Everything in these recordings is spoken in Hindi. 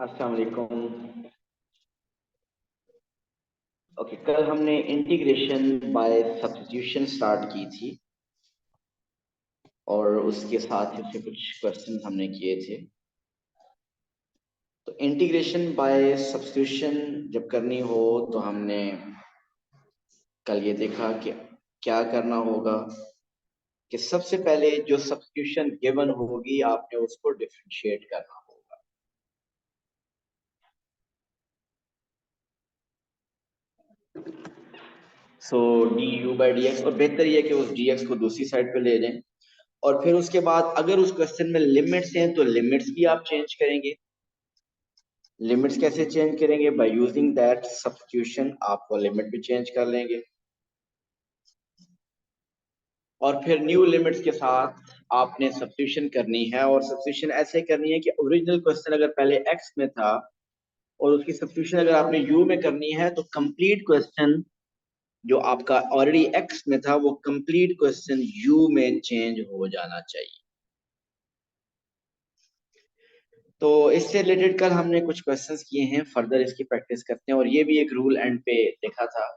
अस्सलाम वालेकुम। ओके, कल हमने इंटीग्रेशन बाय सब्स्टिट्यूशन स्टार्ट की थी और उसके साथ ही उसके कुछ क्वेश्चन हमने किए थे। तो इंटीग्रेशन बाय सब्स्टिट्यूशन जब करनी हो तो हमने कल ये देखा कि क्या करना होगा कि सबसे पहले जो सब्स्टिट्यूशन गिवन होगी आपने उसको डिफरेंशिएट करना होगा। So d u by d x, और बेहतर ये कि उस डी एक्स को दूसरी साइड पे ले लें। और फिर उसके बाद अगर उस क्वेश्चन में लिमिट्स हैं तो लिमिट्स भी आप चेंज करेंगे। लिमिट्स कैसे चेंज करेंगे? बाय यूजिंग दैट सब्स्टिट्यूशन आप वो लिमिट भी चेंज कर लेंगे। और फिर न्यू लिमिट्स के साथ आपने सब्स्टिट्यूशन करनी है, और सब्स्टिट्यूशन ऐसे करनी है कि ओरिजिनल क्वेश्चन अगर पहले एक्स में था और उसकी सब्स्टिट्यूशन अगर आपने यू में करनी है तो कंप्लीट क्वेश्चन जो आपका ऑलरेडी एक्स में था वो कंप्लीट क्वेश्चन यू में चेंज हो जाना चाहिए। तो इससे रिलेटेड कल हमने कुछ क्वेश्चंस किए हैं, फर्दर इसकी प्रैक्टिस करते हैं। और ये भी एक रूल एंड पे देखा था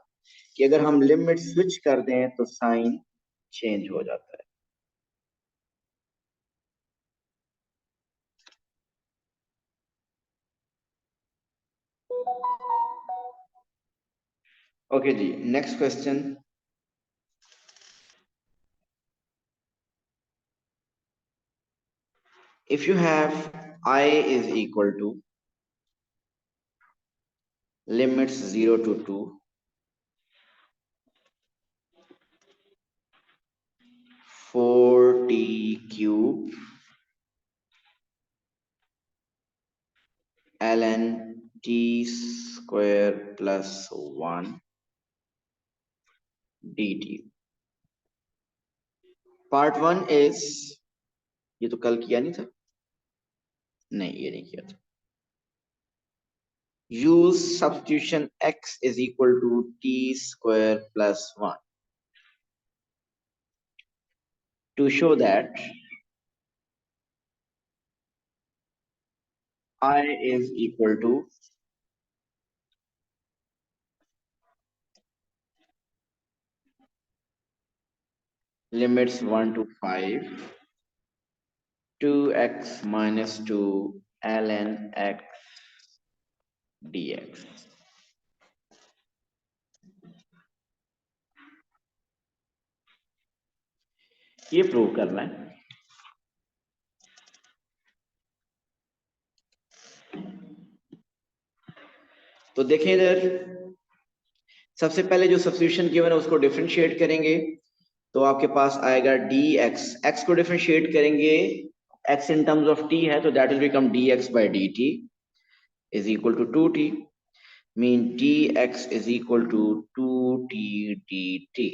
कि अगर हम लिमिट स्विच कर दें तो साइन चेंज हो जाता है। ओके जी, next question. If you have I is equal to limits 0 to 2, 4t cube ln t square plus 1 dt। Part 1 is, ये तो कल किया नहीं था, नहीं ये नहीं किया था। use substitution x is equal to t square plus 1 to show that I is equal to limits 1 to 5 2x minus 2 ln x dx। ये प्रूव करना है। तो देखें इधर, सबसे पहले जो सब्स्टिट्यूशन गिवन है उसको डिफरेंशिएट करेंगे तो आपके पास आएगा dx। x को डिफरेंशिएट करेंगे, x in terms of t है तो that will become dx by dt is equal to 2t, mean dx is equal to 2t dt।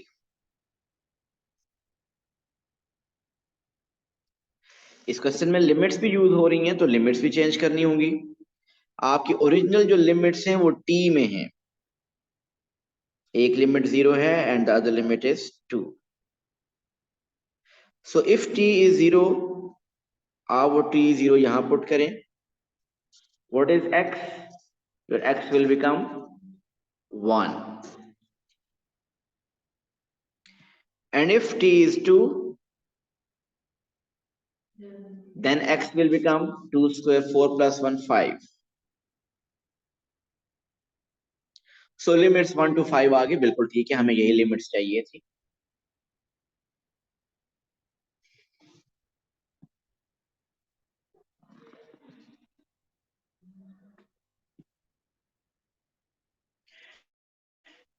इस क्वेश्चन में लिमिट्स भी यूज हो रही हैं तो लिमिट्स भी चेंज करनी होंगी। आपकी ओरिजिनल जो लिमिट्स हैं वो t में हैं, एक लिमिट 0 है and the other limit is 2। So if t is 0, आप वो t 0 यहां पुट करें। What is x? Your x will become 1, and if t is 2, then x will become 2 square 4 plus 1 5। So limits 1 to 5 आ गई, बिल्कुल ठीक है, हमें यही लिमिट्स चाहिए थी।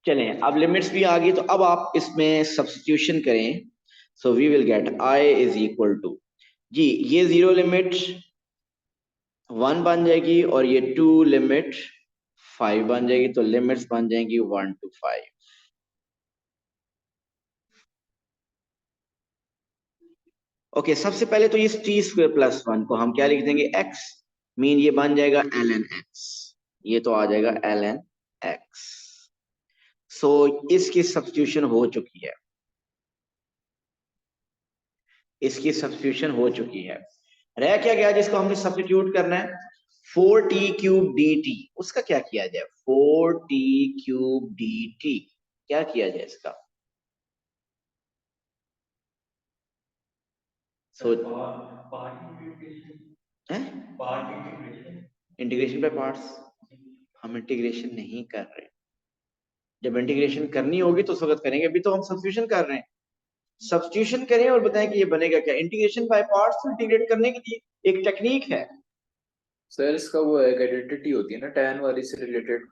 चलें, अब लिमिट्स भी आ गई तो अब आप इसमें सब्स्टिट्यूशन करें। So we will get I is equal to, जी ये 0 लिमिट 1 बन जाएगी और ये 2 लिमिट 5 बन जाएगी, तो लिमिट्स बन जाएंगी 1 to 5। ओके, सबसे पहले तो इस टी स्क्वायर प्लस 1 को हम क्या लिख देंगे? x, मीन ये बन जाएगा ln x, ये तो आ जाएगा ln x। सो इसकी सब्स्टिट्यूशन हो चुकी है, इसकी सब्स्टिट्यूशन हो चुकी है। रह क्या गया जिसको हमने सब्स्टिट्यूट करना है? 4t³ dt, उसका क्या किया जाए? 4t³ dt क्या किया जाए इसका? सो इंटीग्रेशन बाय पार्ट्स हम इंटीग्रेशन नहीं कर रहे। जब इंटीग्रेशन करनी होगी तो उस वक्त करेंगे, अभी तो हम सब्स्टिट्यूशन कर रहे हैं। सब्स्टिट्यूशन करें और बताएं कि ये बनेगा क्या। इंटीग्रेशन बाय पार्ट्स इंटीग्रेट करने के लिए एक टेक्निक है। सर इसका वो है आइडेंटिटी होती है ना tan वाली से related.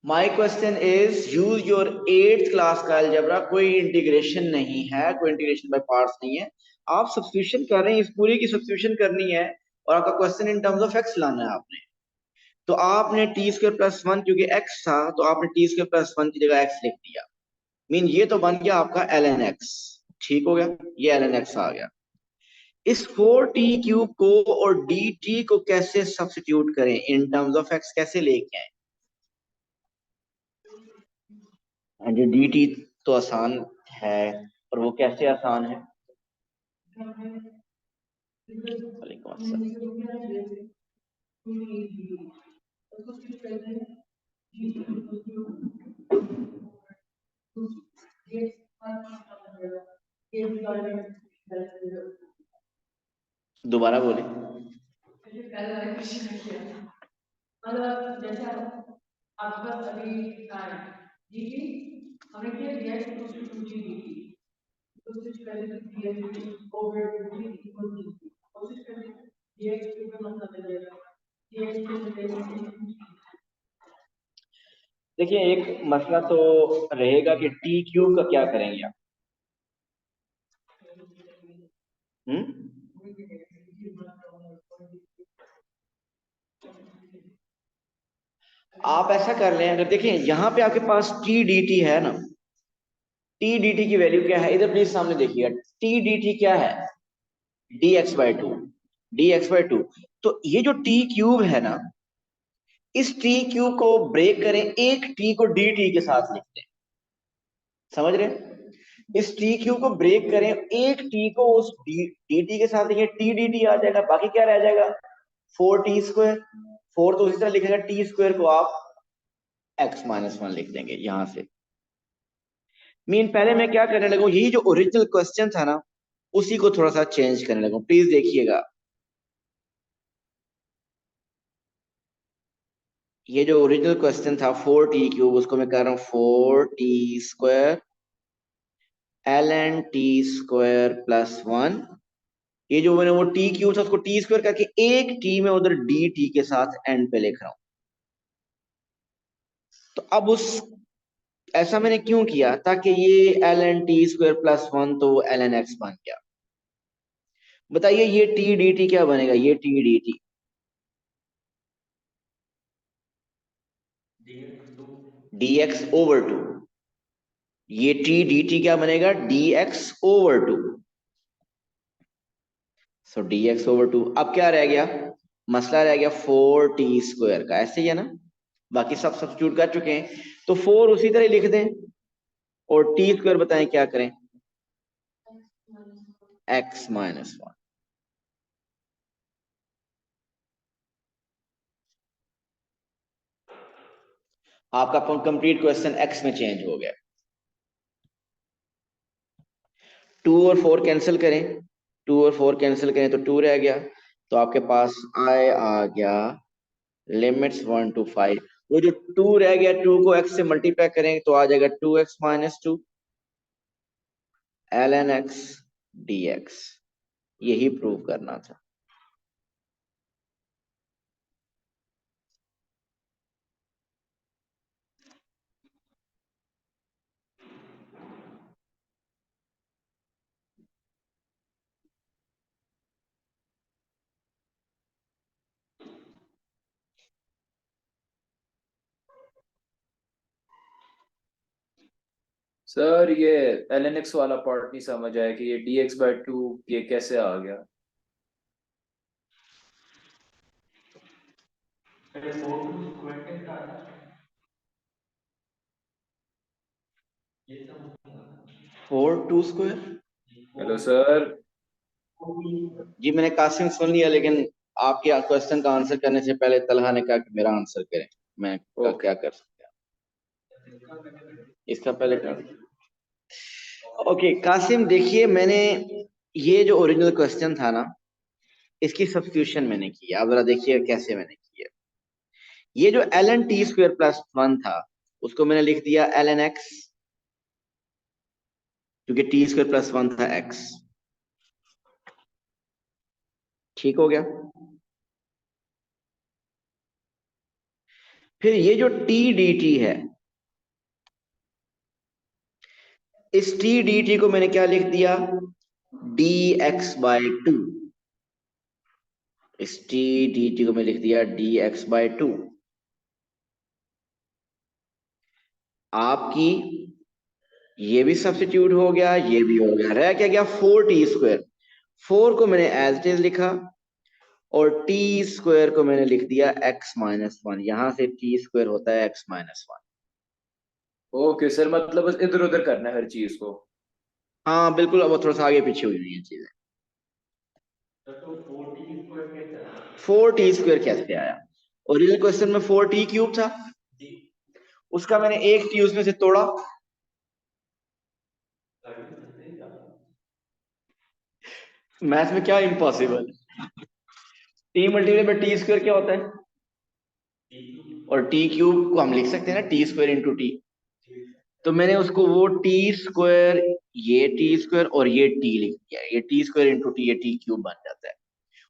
My question is use your 8th class का अलजेब्रा। कोई इंटीग्रेशन नहीं है, कोई इंटीग्रेशन बाय पार्ट्स नहीं है। आप सब्स्टिट्यूशन कर रहे हैं, इस पूरी की सब्स्टिट्यूशन करनी है और आपका question in terms of x लाना है आपने। तो आपने t² + 1, क्योंकि x था तो आपने t² + 1 की जगह x लिख दिया। मीन ये तो बन गया आपका ln x। ठीक हो गया, ये ln x आ गया। इस 4t³ को और dt को कैसे सब्स्टिट्यूट करें इन टर्म्स ऑफ x, कैसे लेके आए? जो dt तो आसान है, और वो कैसे आसान है? वालेकुम अस्सलाम। दोबारा बोले। देखिए एक मसला तो रहेगा कि t³ का क्या करेंगे आप। आप ऐसा कर लें, अगर देखें यहां पे आपके पास t dt है ना, t dt की वैल्यू क्या है इधर प्लीज सामने देखिएगा। t dt क्या है? dx/2, dx/2। तो ये जो t³ है ना, इस t³ को ब्रेक करें, एक t को dt के साथ लिखते हैं। समझ रहे हैं? इस t³ को ब्रेक करें, एक t को उस dt के साथ लिखें, t dt आ जाएगा, बाकी क्या रह जाएगा? 4t²। 4 तो उसी तरह लिखेगा, t² को आप x-1 लिख देंगे यहां से। मीन पहले मैं क्या करने लगा, यही जो ओरिजिनल क्वेश्चन था ना, उसी को थोड़ा सा चेंज करने लगा। प्लीज देखिएगा, ये जो ओरिजिनल क्वेश्चन था 4t³, उसको मैं कह रहा हूं 4t² ln t² + 1। ये जो मैंने वो t³ था उसको t² करके एक t में उधर dt के साथ एंड पे लिख रहा हूं। तो अब उस ऐसा मैंने क्यों किया? ताकि ये ln t² + 1 तो ln x बन गया। बताइए ये t dt क्या बनेगा? ये t dt dx/2। ये t dt क्या बनेगा? dx/2। सो dx/2। अब क्या रह गया? मसला रह गया 4t² का, ऐसे ही है ना? बाकी सब सब्स्टिट्यूट कर चुके हैं, तो 4 उसी तरह लिख दें और t² बताएं क्या करें? x-1। आपका कंप्लीट क्वेश्चन x में चेंज हो गया। 2 और 4 कैंसिल करें, 2 और 4 कैंसिल करें तो 2 रह गया। तो आपके पास i आ गया लिमिट्स 1 to 5। वो जो 2 रह गया, 2 को x से मल्टीप्लाई करेंगे तो आ जाएगा 2x-2 ln x dx। यही प्रूव करना था। सर ये ln x वाला पार्ट नहीं समझ आया कि ये dx/2 ये कैसे आ गया। Four two square hello sir. जी मैंने कासिम सुन लिया, लेकिन आपके क्वेश्चन का आंसर करने से पहले तलहा ने कहा कि मेरा आंसर करें। मैं ओके। क्या कर सकता हूँ इसका पहले कर। ओके कासिम, देखिए मैंने ये जो ओरिजिनल क्वेश्चन था ना, इसकी सब्स्टिट्यूशन मैंने किया। आप जरा देखिए कैसे मैंने किया। ये जो ln t स्क्वायर प्लस 1 था, उसको मैंने लिख दिया ln x, क्योंकि t स्क्वायर प्लस 1 था x। ठीक हो गया। फिर ये जो t dt है, इस t dt को मैंने क्या लिख दिया, dx/2। इस t dt को मैं लिख दिया dx/2। आपकी ये भी सब्स्टिट्यूट हो गया, ये भी हो गया, रह क्या गया 4t²। 4 को मैंने एज इट इज लिखा, और t स्क्वायर को मैंने लिख दिया x-1। यहां से t स्क्वायर होता है x-1। ओके सर, मतलब बस इधर उधर करना है हर चीज को। हाँ बिल्कुल, अब वो थोड़ा सा आगे पीछे हुई हुई है चीजें। तो 4t² कैसे आया? 4t² कैसे आया? ओरिजिनल क्वेश्चन में 4t³ था, उसका मैंने एक t उसमें से तोड़ा। मैथ में क्या impossible? t multiply by t² क्या होता है? और t³ को हम लिख सकते हैं ना t² इंटू t। तो मैंने उसको वो t², ये t² और ये t लिख दिया। ये t² इंटू t, ये t³ बन जाता है।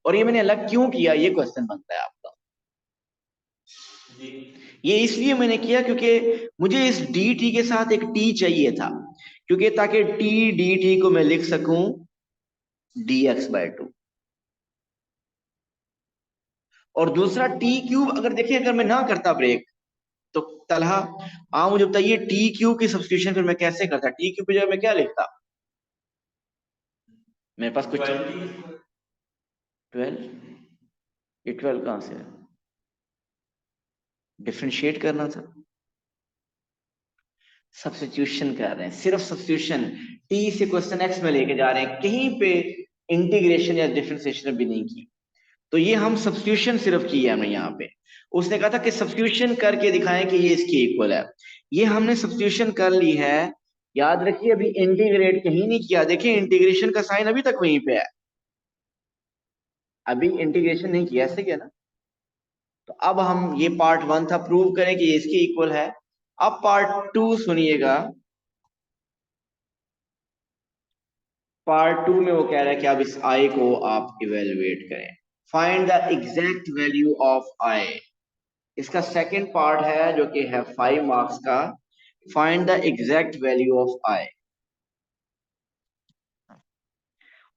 और ये मैंने अलग क्यों किया, ये क्वेश्चन बनता है आपका। ये इसलिए मैंने किया क्योंकि मुझे इस dt के साथ एक t चाहिए था, क्योंकि ताकि t dt को मैं लिख सकूं dx/2। और दूसरा t³ अगर देखिए, अगर मैं ना करता ब्रेक, तो तलहा आप मुझे बताइए t³ की सब्स्टिट्यूशन फिर मैं कैसे करता? t³ की जगह मैं क्या लिखता? मेरे पास कुछ 12। ये 12 कहां से है? डिफरेंशिएट करना था। सब्स्टिट्यूशन कर रहे हैं, सिर्फ सब्स्टिट्यूशन। t से क्वेश्चन x में लेके जा रहे हैं, कहीं पे इंटीग्रेशन या डिफरेंशिएशन भी नहीं की। तो ये हम सब्स्टिट्यूशन सिर्फ की है हमने यहाँ पे। उसने कहा था कि सब्स्टिट्यूशन करके दिखाएं कि ये इसके इक्वल है। ये हमने सब्स्टिट्यूशन कर ली है। याद रखिए अभी इंटीग्रेट कहीं नहीं किया। देखिए इंटीग्रेशन का साइन अभी तक वहीं पे है, अभी इंटीग्रेशन नहीं किया, ऐसे क्या ना। तो अब हम ये पार्ट 1 था, प्रूव करें कि ये इसके इक्वल है। अब पार्ट 2 सुनिएगा। पार्ट 2 में वो कह रहा है कि अब इस i को आप इवेलुएट करें। Find the exact value of i। इसका सेकंड पार्ट है जो कि है 5 मार्क्स का। Find the exact value of i।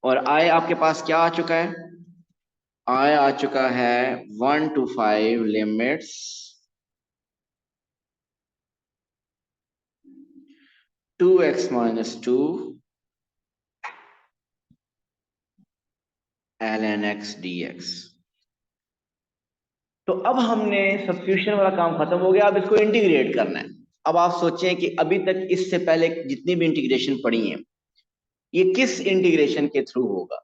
और i आपके पास क्या आ चुका है? i आ चुका है 1 to 5 limits 2x minus 2 ln x dx। तो अब हमने सब्स्टिट्यूशन वाला काम खत्म हो गया, अब इसको इंटीग्रेट करना है। अब आप सोचें कि अभी तक इससे पहले जितनी भी इंटीग्रेशन पढ़ी है, ये किस इंटीग्रेशन के थ्रू होगा?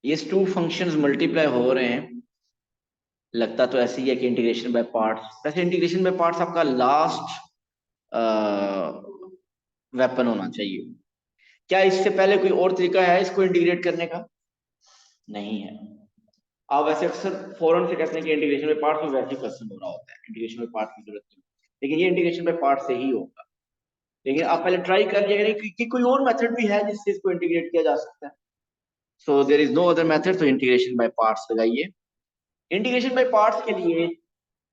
ये टू फंक्शंस मल्टीप्लाई हो रहे हैं। लगता तो ऐसे ही है कि इंटीग्रेशन बाय पार्ट्स। वैसे इंटीग्रेशन बाय पार्ट्स आपका लास्ट वेपन होना चाहिए। क्या इससे पहले कोई और तरीका है इसको इंटीग्रेट करने का? नहीं है। आप वैसे अक्सर फौरन से कहते हैं कि इंटीग्रेशन बाय पार्ट्स में वैसे क्वेश्चन हो रहा होता है, इंटीग्रेशन बाय पार्ट्स की जरूरत नहीं, लेकिन ये इंटीग्रेशन बाय पार्ट्स से ही होगा। लेकिन आप पहले ट्राई कर लिया करें कि कोई और मेथड भी है जिससे इसको इंटीग्रेट किया जा सकता है। So there is no other method, तो इंटीग्रेशन बाय पार्ट्स लगाइए। इंटीग्रेशन बाय पार्ट्स के लिए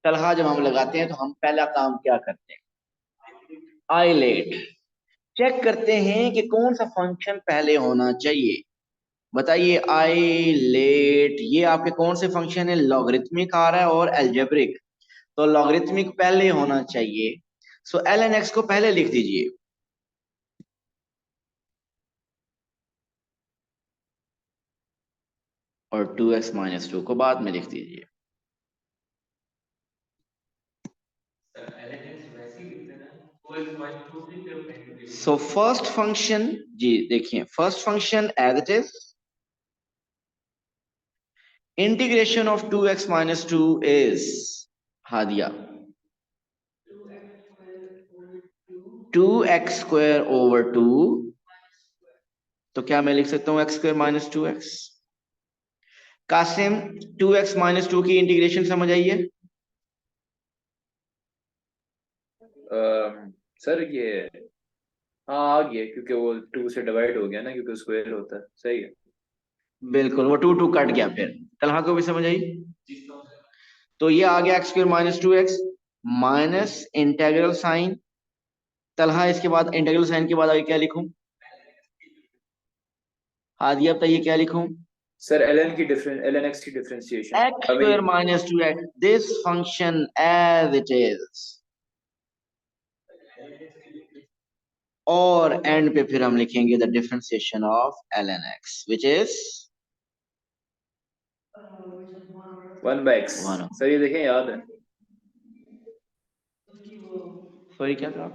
तलहा जब हम लगाते हैं तो हम पहला काम क्या करते हैं? आइलेट चेक करते हैं कि कौन सा फंक्शन पहले होना चाहिए। बताइए आइलेट, ये आपके कौन से फंक्शन है? लॉगरिथमिक आ रहा है और अलजेब्रिक। तो लॉगरिथमिक पहले होना चाहिए। सो ln x को पहले लिख दीजिए, और 2x - 2 को बाद में लिख दीजिए। सो फर्स्ट फंक्शन जी देखिए, first function as it is integration of 2x minus 2 is Hadiya 2x square over 2, तो क्या मैं लिख सकता हूं x square minus 2x। Qasim 2x minus 2 की इंटीग्रेशन समझ आई है? सर ये हाँ आ गया, क्योंकि वो 2 से डिवाइड हो गया ना, क्योंकि स्क्वायर होता है। सही है। बिल्कुल, वो 2 2 कट गया। फिर तलहा को भी समझ आई? तो ये आ गया x square minus 2x minus integral sign. Talha इसके बाद इंटेग्रल साइन के बाद आगे क्या लिखूं? हादिया बताइए क्या लिखूं? सर ln x की differentiation x square minus 2x this function as it is, और एंड पे फिर हम लिखेंगे the differentiation of ln x which is 1/x। One. Sir ये देखें, याद है। सॉरी क्या था?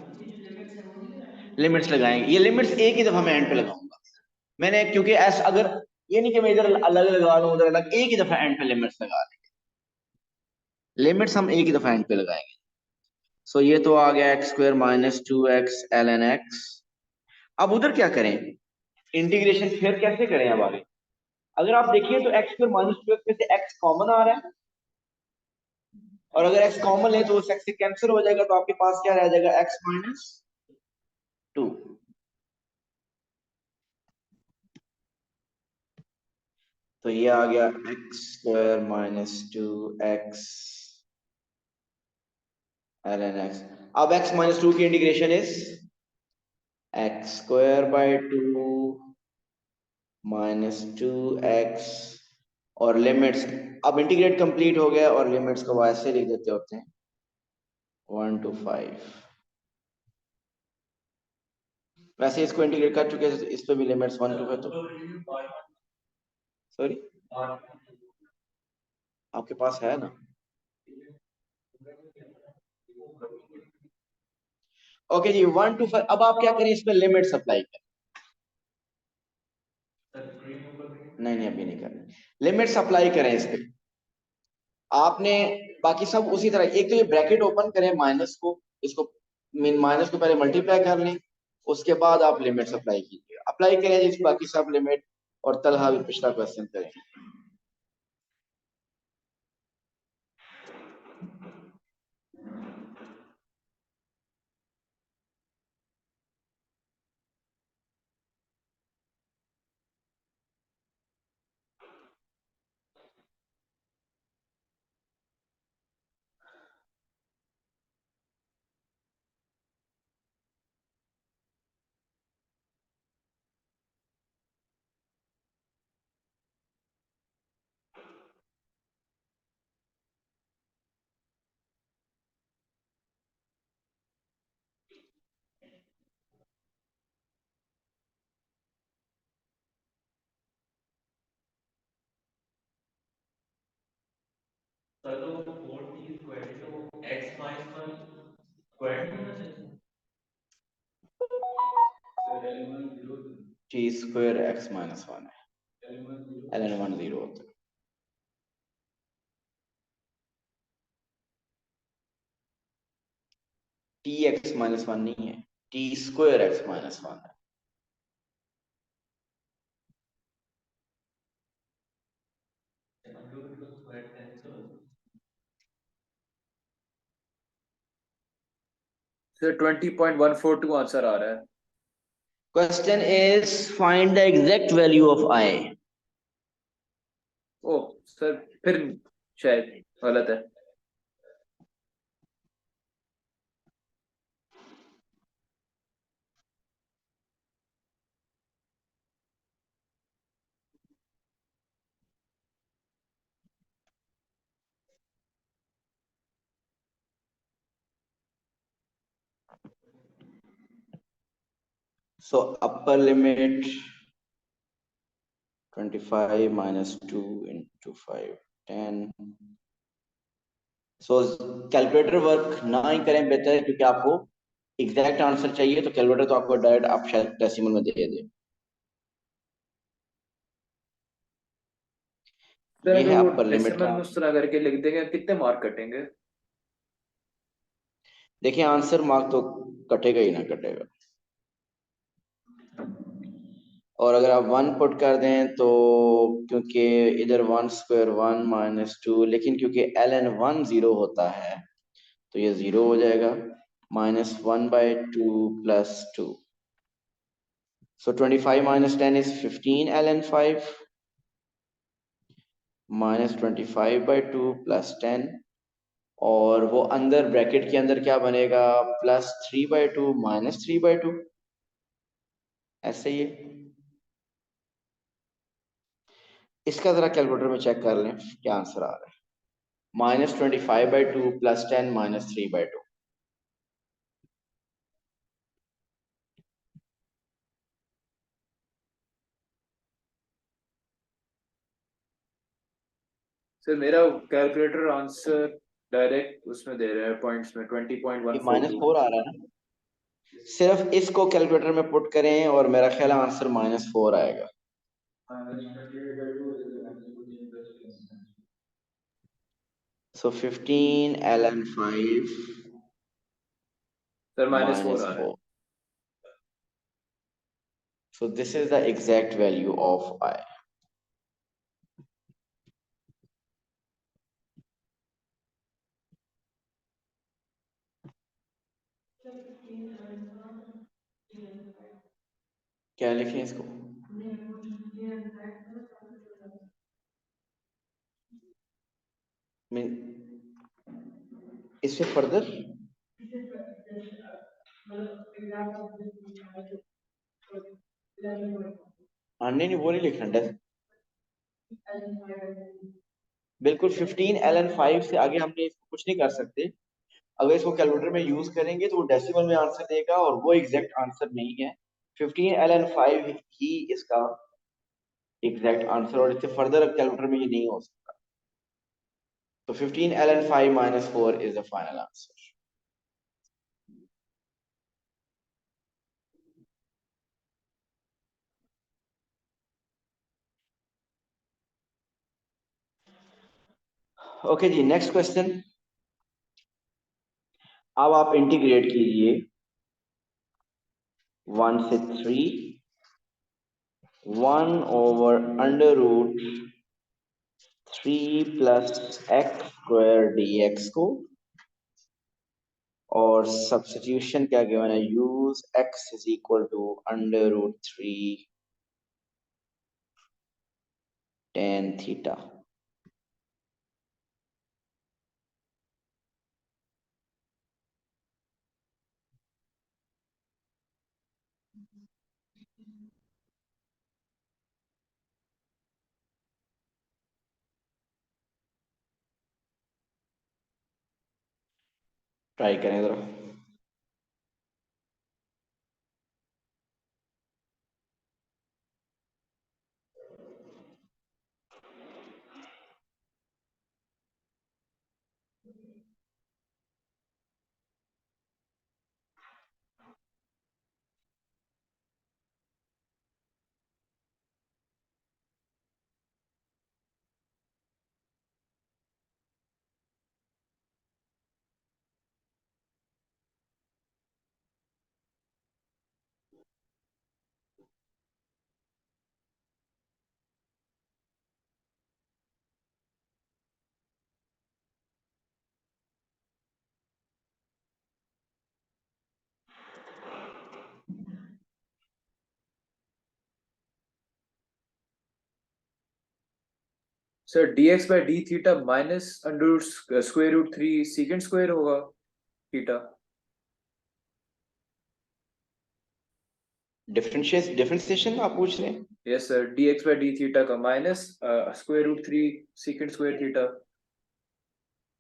लिमिट्स लगाएंगे, ये लिमिट्स एक ही दफा मैं एंड पे लगाऊंगा मैंने, क्योंकि ऐसा अगर ये नहीं कि मैं इधर अलग लगा लूं उधर अलग, एक ही दफा एंड पे लिमिट्स लगा देंगे। लिमिट्स हम एक ही दफा एंड पे लगाएंगे। सो ये तो आ गया x square minus 2x ln x। अब उधर क्या करें? इंटीग्रेशन फिर कैसे करें अब आगे? अगर आप देखिए तो x स्क्वायर माइनस 2x में से x कॉमन आ रहा है, और अगर x कॉमन है तो उस x से कैंसिल हो जाएगा, तो आपके पास क्या रह जाएगा? x minus 2। तो ये आ गया x square minus 2x ln x। अब x माइनस 2 की integration is x square by 2 minus 2x, और लिमिट्स, अब इंटीग्रेट कंप्लीट हो गया और लिमिट्स को ऐसे लिख देते होते हैं 1 to 5। वैसे इसको इंटीग्रेट कर चुके हैं, इस पे भी लिमिट्स 1 to 5। तो सॉरी आपके पास है ना? ओके जी, 1 to 5। अब आप क्या करें, इसमें लिमिट्स अप्लाई करें। नहीं नहीं अभी नहीं करें, लिमिट्स अप्लाई करें इस पे। आपने बाकी सब उसी तरह, एक तो ये ब्रैकेट ओपन करें माइनस को, इसको मीन माइनस को पहले मल्टीप्लाई कर लें, उसके बाद आप लिमिट्स अप्लाई कीजिए। अप्लाई करें जिस बाकी सब लिमिट, और तलहा भी पिछला क्वेश्चन करें। टी स्क्वायर x माइनस 1 है, ln 1 0 होता है। टी एक्स माइनस 1 नहीं है, टी स्क्वायर x माइनस 1 है। सर 20.142 आंसर आ रहा है। Question is find the exact value of i। Oh sir, फिर शायद गलत है। सो अपर लिमिट 25 minus 2 into 5 10। सो कैलकुलेटर वर्क ना ही करें बेहतर है, क्योंकि आपको एग्जैक्ट आंसर चाहिए तो कैलकुलेटर तो आपको डायरेक्ट आप शायद डेसिमल में दे दे। सर ये अगर है वो अपर लिमिट डेसिमल का। में उस तरह करके लिख देंगे कितने मार्क कटेंगे? देखिए आंसर मार्क तो कटेगा ही ना कटेगा। और अगर आप 1 पुट कर दें तो क्योंकि इधर 1 स्क्वायर 1 माइनस 2, लेकिन क्योंकि ln 1 0 होता है तो ये 0 हो जाएगा। -1/2 + 2, so 25 minus 10 is 15 ln 5, -25/2 + 10, और वो अंदर ब्रैकेट के अंदर क्या बनेगा, +3/2 -3/2, ऐसे ही है। इसका जरा कैलकुलेटर में चेक कर लें क्या आंसर आ रहा है। -25/2 + 10 -3/2। सर मेरा कैलकुलेटर आंसर डायरेक्ट उसमें दे रहा है पॉइंट्स में ये 20.142। -4 आ रहा है ना, सिर्फ इसको कैलकुलेटर में पुट करें और मेरा ख्याल है आंसर -4 आएगा। So 15 ln 5 सर -4 आ रहा है। -4. So this is the exact value of I. क्या लिखें इसको? इससे फर्दर नहीं वो नहीं लिखना। बिल्कुल 15 ln 5 से आगे हमने इसको कुछ नहीं कर सकते। अगर इसको कैलकुलेटर में यूज करेंगे तो वो डेसिमल में आंसर देगा और वो एग्जैक्ट आंसर नहीं है। 15 ln 5 ही इसका एग्जैक्ट आंसर, और इससे फर्दर अब कैलकुलेटर में ये नहीं हो सकता। तो 15 ln 5 -4 is the final answer. Okay जी, नेक्स्ट क्वेश्चन। अब आप इंटीग्रेट कीजिए 1 से 3 1/√3 + x² dx को, और सब्स्टिट्यूशन क्या गिवन है, use x = √3 tan theta. Try करें जरा। Sir dx/d theta -√√3 secant square होगा थीटा। डिफरेंशिएशन आप पूछ रहे हैं? यस सर, dx/d थीटा का -√3 secant स्क्वायर थीटा।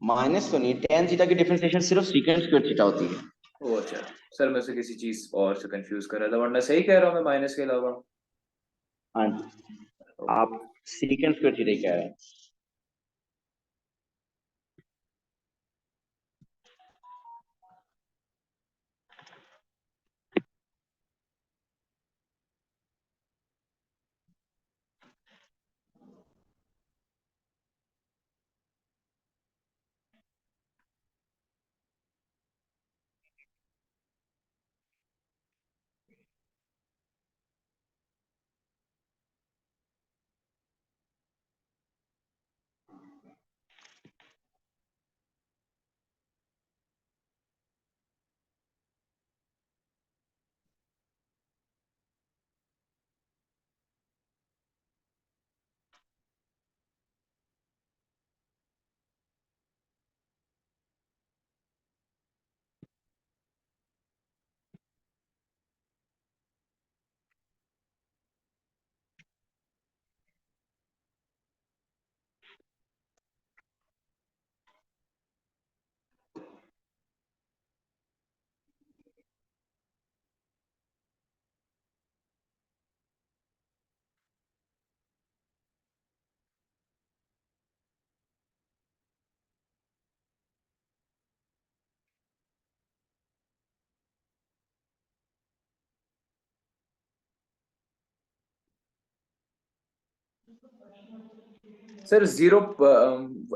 माइनस तो नहीं, tan थीटा की डिफरेंशिएशन सिर्फ secant² थीटा होती है। ओ अच्छा, सर मैं से किसी चीज और से कंफ्यूज कर रहा था, वरना सही कह रहा हूँ मैं माइनस के अलावा। हाँ जी, आप secant² थीटा ही कह रहे हैं। Sir zero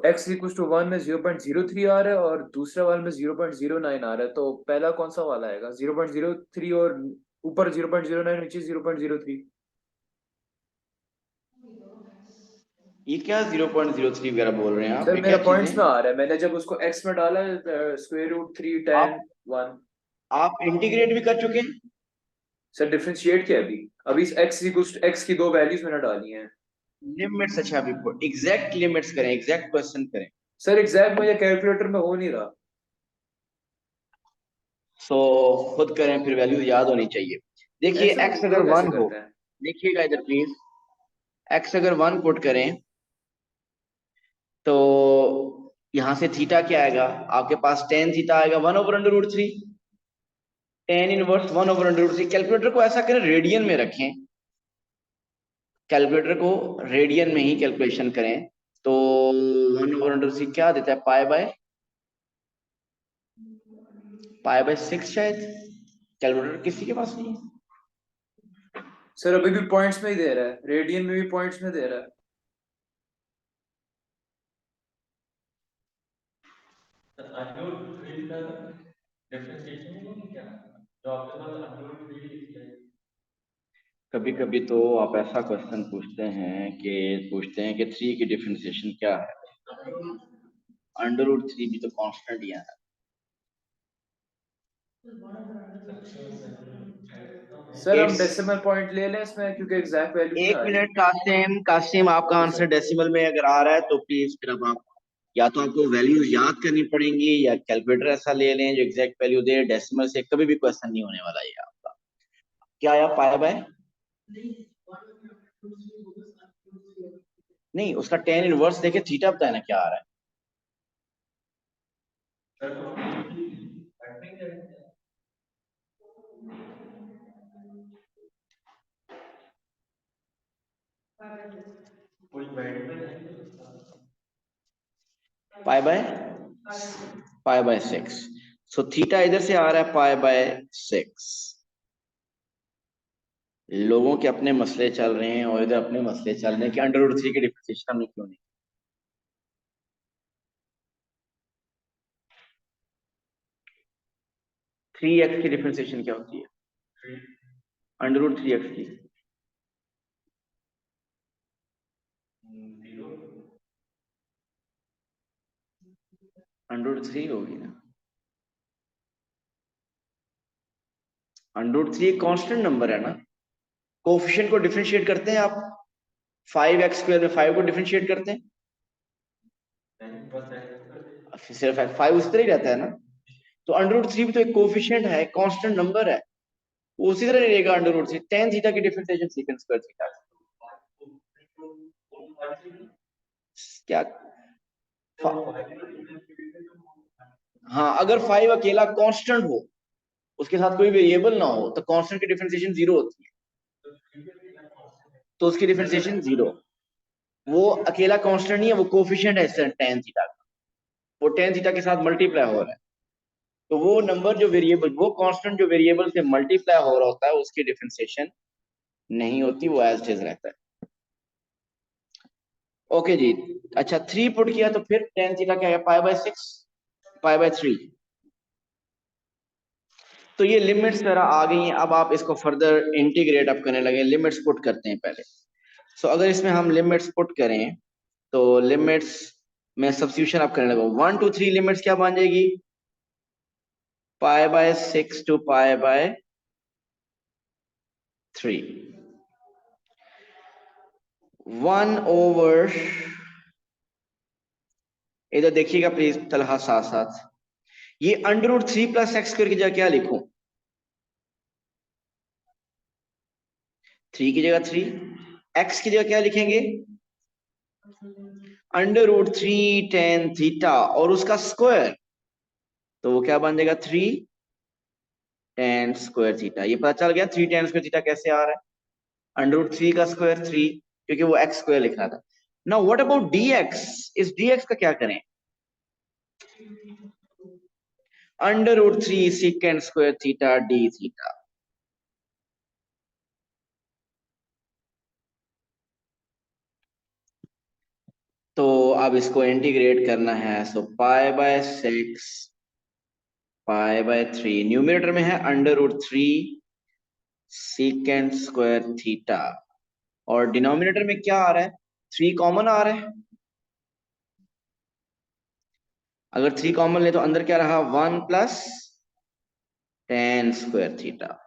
x equal to 1 में 0.03 आ रहा है और दूसरा वाले में 0.09 आ रहा है, तो पहला कौन सा वाला आएगा? 0.03 और ऊपर 0.09, नीचे 0.03। ये क्या 0.03 वगैरह बोल रहे हैं आप, सर ये मेरा क्या पॉइंट्स में चीजें? आ रहा है, मैंने जब उसको एक्स में डाला स्क्वायर रूट 3 आप 10 1। आप इंटीग्रेट भी कर चुके हैं? सर डिफरेंशिएट किया अभी, अभी एक्स इक्वल टू एक्स की दो वैल्यूज मैंने डाली हैं। लिमिट्स, अच्छा अभी एग्जैक्ट लिमिट्स करें, एग्जैक्ट क्वेश्चन करें। सर एग्जैक्ट मुझे कैलकुलेटर में हो नहीं रहा। सो खुद करें, फिर वैल्यू याद होनी चाहिए। देखिए ऐसे एक्स अगर लोग ऐसे 1 हो, करते हैं। देखिएगा इधर प्लीज, एक्स अगर 1 पुट करें तो यहां से थीटा क्या आएगा आपके पास? टेन थीटा आएगा 1/√3। Tan inverse 1/√3। कैलकुलेटर को ऐसा करें रेडियन में रखें, कैलकुलेटर को रेडियन में ही कैलकुलेशन करें। तो 1/√3 क्या देता है? पाई बाय 6 शायद। कैलकुलेटर किसी के पास नहीं है? सर अभी भी पॉइंट्स में ही दे रहा है, रेडियन में भी पॉइंट्स में दे रहा है। √3 का डिफरेंशिएशन नहीं क्या, जो आपके पास √3 लिखा है। कभी कभी तो आप ऐसा क्वेश्चन पूछते हैं कि 3 की डिफरेंशिएशन क्या है। √3 भी तो कांस्टेंट ही है ना। सर हम इट्स डेसिमल पॉइंट ले लें इसमें, क्योंकि एग्जैक्ट वैल्यू नहीं एक आ रही। मिनट कासिम, कासिम आपका जी आंसर सर। डेसिमल में अगर आ रहा है तो प्लीज फिर अब आप या तो आपको वैल्यूज याद करनी पड़ेंगी या कैलकुलेटर ऐसा ले लें जो एग्जैक्ट वैल्यू दे। डेसिमल से कभी भी क्वेश्चन नहीं होने वाला ये आपका। क्या आया पाई बाय? नहीं, उसका टेन इनवर्स देखे थीटा बताया ना क्या आ रहा है। कोई मेडिकल है तो उसका। पाई बाय 6। सो थीटा इधर से आ रहा है पाई बाय 6। लोगों के अपने मसले चल रहे हैं और इधर अपने मसले चल रहे हैं कि √3 की डिफरेंशिएशन हमने क्यों नहीं। 3x की डिफरेंशिएशन क्या होती है? √3x की √3 होगी ना। √3 एक कांस्टेंट नंबर है ना। कोफिशिएंट को डिफरेंशिएट करते हैं आप, 5x² में 5 को डिफरेंशिएट करते हैं, सिर्फ 5 उस तरह ही रहता है ना। तो √3 भी तो एक कोफिशिएंट है, कांस्टेंट नंबर है, वो उसी तरह रहेगा। √3 tan थीटा की डिफरेंशिएशन सीकेंट स्क्वायर थीटा क्या। हाँ, अगर 5 अकेला कांस्टेंट हो, उसके साथ कोई वेरिएबल ना हो, तो कांस्टेंट की डिफरेंशिएशन 0 होती है, तो उसकी डिफरेंशिएशन 0। वो अकेला कांस्टेंट नहीं है, वो कोफिशिएंट है tan थीटा का, वो tan थीटा के साथ मल्टीप्लाई हो रहा है। तो वो नंबर जो वेरिएबल, वो कांस्टेंट जो वेरिएबल से मल्टीप्लाई हो रहा होता है, उसकी डिफरेंशिएशन नहीं होती, वो एज इट इज रहता है। ओके जी। अच्छा 3 पुट किया तो फिर tan थीटा क्या है? पाई बाय 6, पाई बाय 3। तो ये लिमिट्स जरा आ गई हैं, अब आप इसको फर्दर इंटीग्रेट अप करने लगे। लिमिट्स पुट करते हैं पहले। सो अगर इसमें हम लिमिट्स पुट करें तो लिमिट्स में सब्स्टिट्यूशन आप करने लगो। 1 2 3 लिमिट्स क्या बन जाएगी? Pi by 6 to pi by 3, 1/, इधर देखिएगा प्लीज तलहा साथ साथ, ये √3 प्लस एक्स स्क्वायर की जगह क्या लिखूं? 3 की जगह 3, एक्स की जगह क्या लिखेंगे? √3 tan थीटा और उसका स्क्वायर, तो वो क्या बन जाएगा? 3 tan स्क्वायर थीटा। ये पता चल गया 3 tan स्क्वायर थीटा कैसे आ रहा है? √3 का स्क्वायर 3, क्योंकि वो एक्स स्क्वायर लिखना था। Now what about dx? इस dx का क्या करें? √3 secant square theta d theta. अब इसको इंटीग्रेट करना है, so pi by 6 pi by 3, numerator में है √3 सीकेंट स्क्वायर थीटा, और डिनोमिनेटर में क्या आ रहा है, 3 कॉमन आ रहा है। अगर 3 कॉमन ले तो अंदर क्या रहा, 1 plus tan square theta.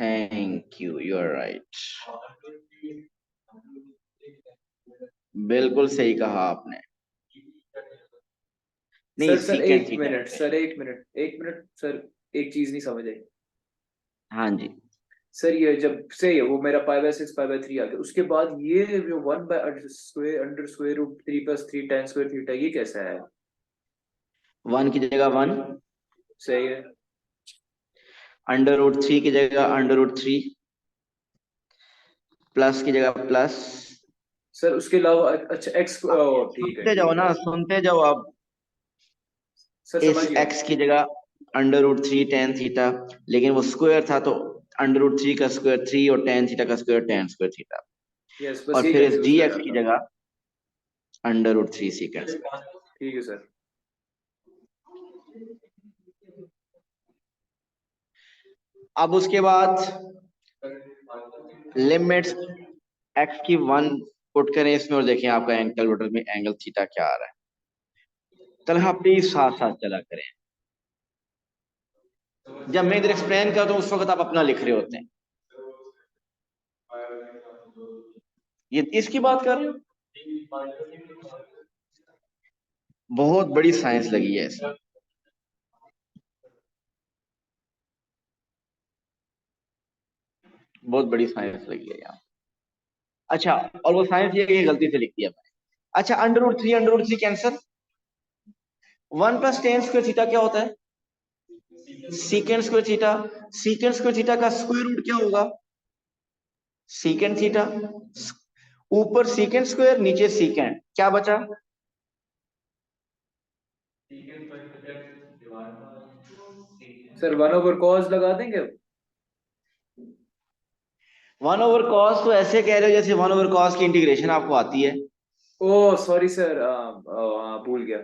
Thank you, you are right, बिल्कुल सही कहा आपने। नहीं, सर सीकेंट एक थीटा मिनट है। सर, एक मिनट सर, एक चीज नहीं समझ आई। हाँ जी, सर ये जब से वो मेरा पाई बाय 6 पाई बाय 3 आ गया, उसके बाद ये जो 1 by under square root 3 plus 3 tan square theta, ये कैसा है? 1 की जगह 1, सही है। √3 की जगह √3, प्लस की जगह प्लस। सर उसके अलावा अच्छा एक्स, ठीक है सुनते जाओ ठीक है। ना, सुनते जाओ अब। सर इस समझ गया। x की जगह √3 tan थीटा, लेकिन वो स्क्वायर था तो √3 का स्क्वायर 3 और tan थीटा का square tan square theta, yes, बस और यही फिर इस कंफ्यूज कर dx रहा की था। जगह √3 सीकेंट स्क्वायर। ठीक है सर। अब उसके बाद लिमिट्स x की 1 पुट करें इसमें, और देखें आपका कैलकुलेटर में एंगल थीटा क्या आ रहा है। चलो आप प्लीज साथ साथ चला करें, जब मैं इधर एक्सप्लेन करता हूँ उस वक्त आप अपना लिख रहे होते हैं। ये इसकी बात कर रहे हो, बहुत बड़ी साइंस लगी है इसमें, बहुत बड़ी साइंस लगी है यहाँ। अच्छा, और वो साइंस ये गलती से लिख दिया मैंने। अच्छा, √3 cancer, 1 plus tan square theta क्या होता है, secant square theta. Secant square theta का स्क्वायर रूट क्या होगा, सीकेंट थीटा। ऊपर सीकेंट स्क्वायर, नीचे सीकेंट, क्या बचा, सर 1/cos लगा देंगे। 1/cos तो ऐसे कह रहे हो जैसे 1/cos की इंटीग्रेशन आपको आती है। ओ सॉरी सर, भूल गया।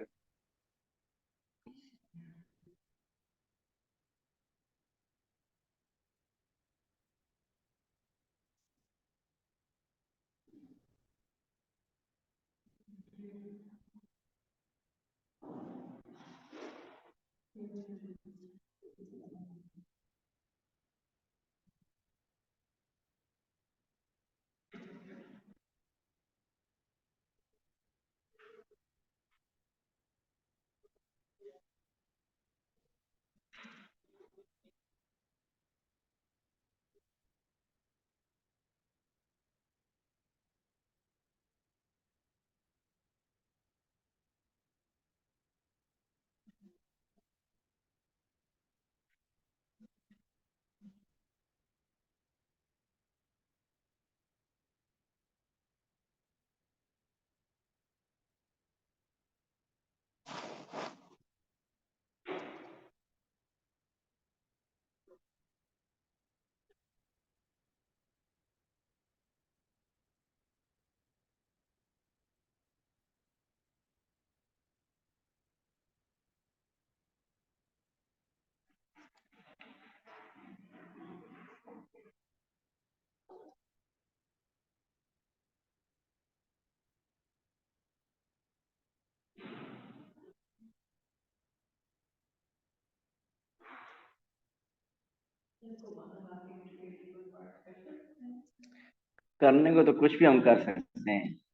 करने को तो कुछ भी हम कर सकते हैं।